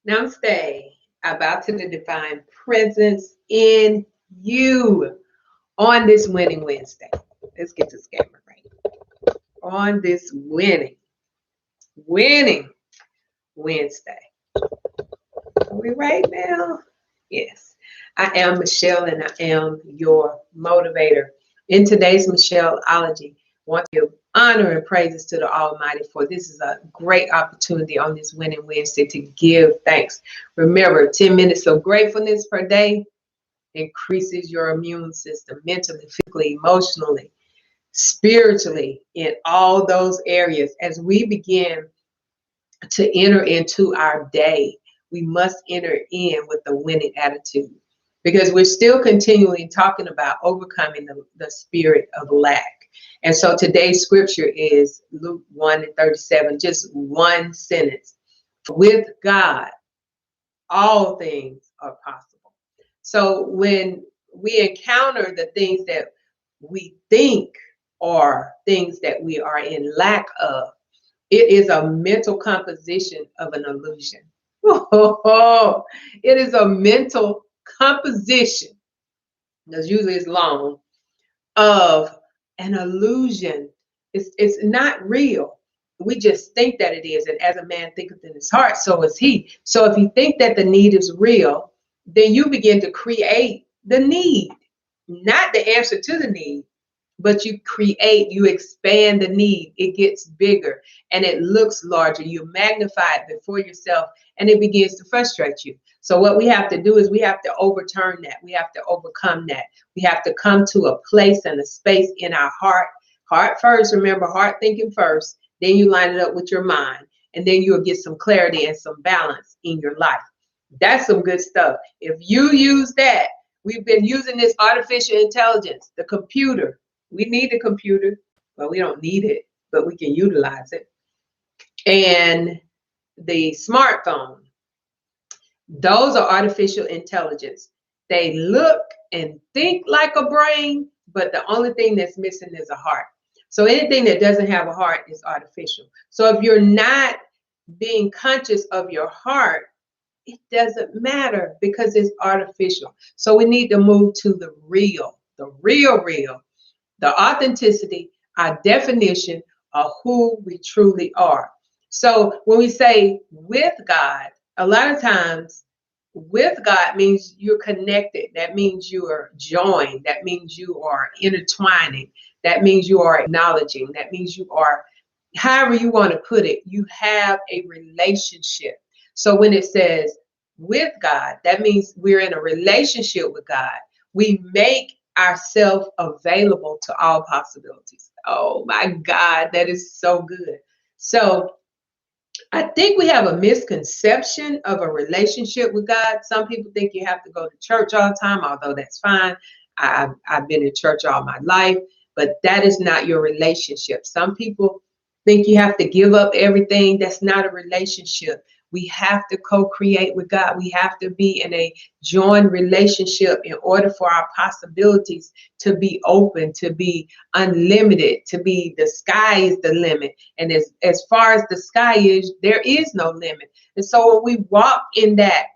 Namaste. About to the divine presence in you on this winning Wednesday. Let's get this camera right. On this winning Wednesday. Are we right now? Yes. I am Michelle and I am your motivator. In today's Michelleology, I want to give honor and praises to the Almighty for this is a great opportunity on this winning Wednesday to give thanks. Remember, 10 minutes of gratefulness per day increases your immune system mentally, physically, emotionally, spiritually, in all those areas. As we begin to enter into our day, we must enter in with a winning attitude because we're still continually talking about overcoming the spirit of lack. And so today's scripture is Luke 1:37, just one sentence. With God, all things are possible. So when we encounter the things that we think are things that we are in lack of, it is a mental composition of an illusion. It is a mental composition, because usually it's long, of an illusion. It's not real. We just think that it is. And as a man thinketh in his heart, so is he. So if you think that the need is real, then you begin to create the need, not the answer to the need, but you expand the need. It gets bigger and it looks larger. You magnify it before yourself and it begins to frustrate you. So what we have to do is we have to overturn that. We have to overcome that. We have to come to a place and a space in our heart. Heart first, remember, heart thinking first. Then you line it up with your mind. And then you'll get some clarity and some balance in your life. That's some good stuff. If you use that, we've been using this artificial intelligence, the computer. We need the computer, but we don't need it, but we can utilize it. And the smartphone, those are artificial intelligence. They look and think like a brain, but the only thing that's missing is a heart. So anything that doesn't have a heart is artificial. So if you're not being conscious of your heart, it doesn't matter because it's artificial. So we need to move to the real, the authenticity, our definition of who we truly are. So when we say with God, a lot of times with God means you're connected. That means you are joined. That means you are intertwining. That means you are acknowledging. That means you are, however you want to put it, you have a relationship. So when it says with God, that means we're in a relationship with God. We make ourselves available to all possibilities. Oh my God, that is so good. So I think we have a misconception of a relationship with God. Some people think you have to go to church all the time, although that's fine. I've been in church all my life, but that is not your relationship. Some people think you have to give up everything. That's not a relationship. We have to co-create with God. We have to be in a joined relationship in order for our possibilities to be open, to be unlimited, to be the sky is the limit. And as far as the sky is, there is no limit. And so when we walk in that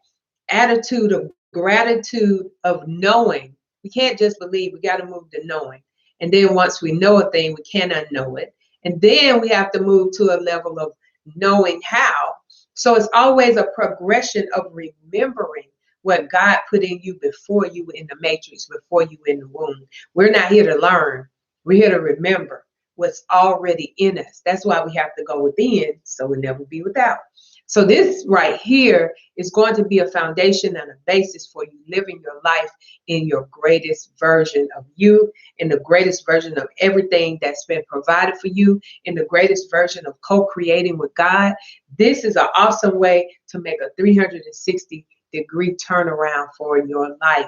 attitude of gratitude of knowing, we can't just believe, we got to move to knowing. And then once we know a thing, we can unknow it. And then we have to move to a level of knowing how. So it's always a progression of remembering what God put in you before you were in the matrix, before you were in the womb. We're not here to learn. We're here to remember what's already in us. That's why we have to go within, so we'll never be without. So this right here is going to be a foundation and a basis for you living your life in your greatest version of you, in the greatest version of everything that's been provided for you, in the greatest version of co-creating with God. This is an awesome way to make a 360-degree turnaround for your life.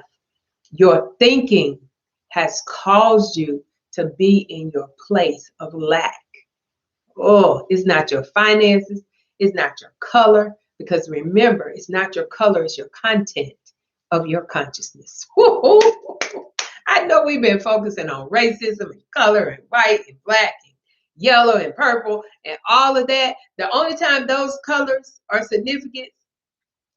Your thinking has caused you to be in your place of lack. Oh, it's not your finances. It's not your color, because remember, it's not your color, it's your content of your consciousness. I know we've been focusing on racism and color and white and black and yellow and purple and all of that. The only time those colors are significant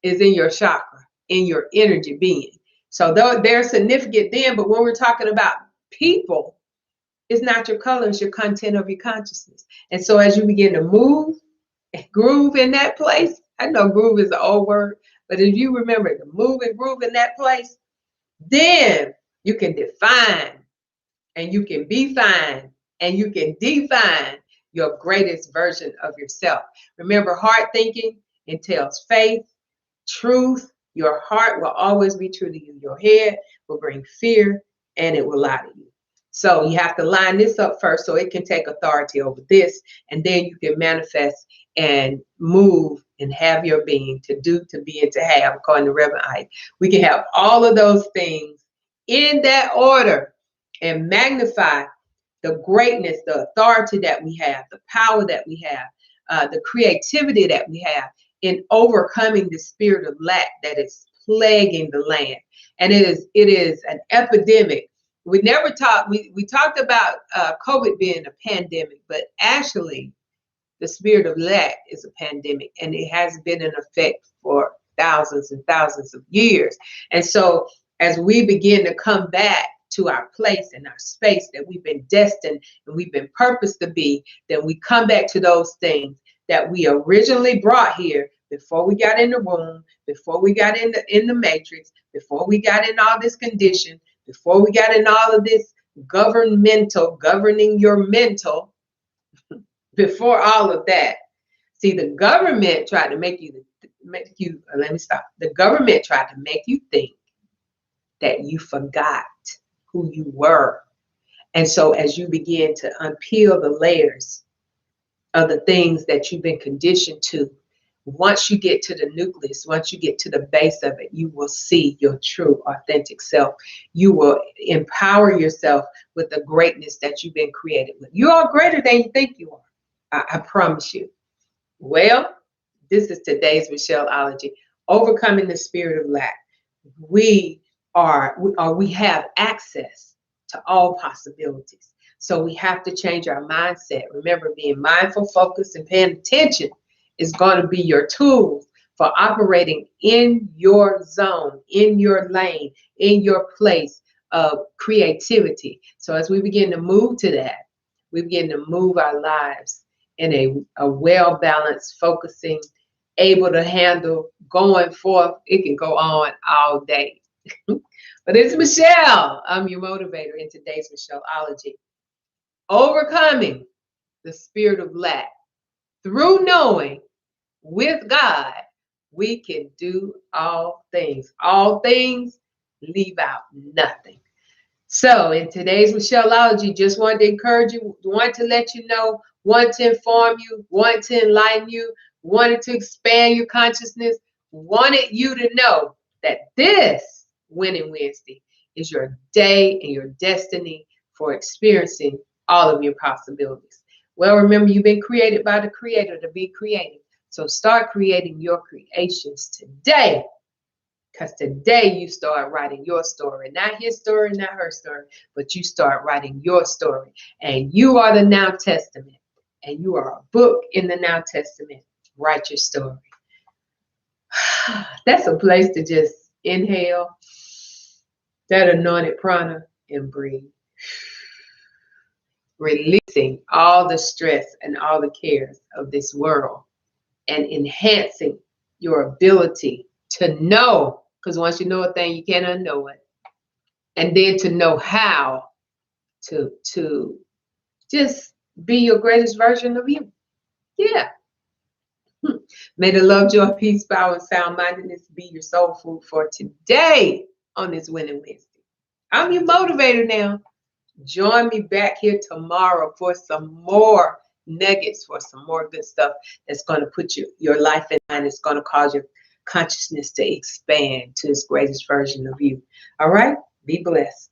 is in your chakra, in your energy being. So they're significant then, but when we're talking about people, it's not your color, it's your content of your consciousness. And so as you begin to move and groove in that place, I know groove is an old word, but if you remember to move and groove in that place, then you can define and you can be fine and you can define your greatest version of yourself. Remember, heart thinking entails faith, truth. Your heart will always be true to you. Your head will bring fear and it will lie to you. So you have to line this up first so it can take authority over this, and then you can manifest and move and have your being, to do, to be, and to have, according to Reverend Ike. We can have all of those things in that order and magnify the greatness, the authority that we have, the power that we have, the creativity that we have in overcoming the spirit of lack that is plaguing the land. And it is an epidemic. We never talked, we talked about COVID being a pandemic, but actually the spirit of lack is a pandemic, and it has been in effect for thousands and thousands of years. And so as we begin to come back to our place and our space that we've been destined and we've been purposed to be, then we come back to those things that we originally brought here before we got in the womb, before we got in the matrix, before we got in all this condition, before we got in all of this governing your mental, before all of that. See, the government tried to make you, let me stop. The government tried to make you think that you forgot who you were. And so as you begin to unpeel the layers of the things that you've been conditioned to, once you get to the nucleus, once you get to the base of it, you will see your true, authentic self. You will empower yourself with the greatness that you've been created with. You are greater than you think you are. I promise you. Well, this is today's Michelleology, overcoming the spirit of lack. We have access to all possibilities. So we have to change our mindset. Remember, being mindful, focused, and paying attention is going to be your tools for operating in your zone, in your lane, in your place of creativity. So as we begin to move to that, we begin to move our lives in a well-balanced, focusing, able to handle, going forth. It can go on all day. But it's Michelle. I'm your motivator in today's Michelleology. Overcoming the spirit of lack through knowing with God, we can do all things. All things, leave out nothing. So in today's Michelleology, just wanted to encourage you, want to let you know, want to inform you, want to enlighten you, wanted to expand your consciousness, wanted you to know that this Winning Wednesday is your day and your destiny for experiencing all of your possibilities. Well, remember, you've been created by the Creator to be creative. So start creating your creations today, because today you start writing your story, not his story, not her story, but you start writing your story. And you are the Now Testament, and you are a book in the Now Testament. Write your story. That's a place to just inhale that anointed prana and breathe. Releasing all the stress and all the cares of this world and enhancing your ability to know, because once you know a thing, you can't unknow it. And then to know how to just be your greatest version of you. Yeah. May the love, joy, peace, power, and sound mindedness be your soul food for today on this Winning Wednesday. I'm your motivator now. Join me back here tomorrow for some more nuggets, for some more good stuff that's going to put your life in line. It's going to cause your consciousness to expand to its greatest version of you. All right? Be blessed.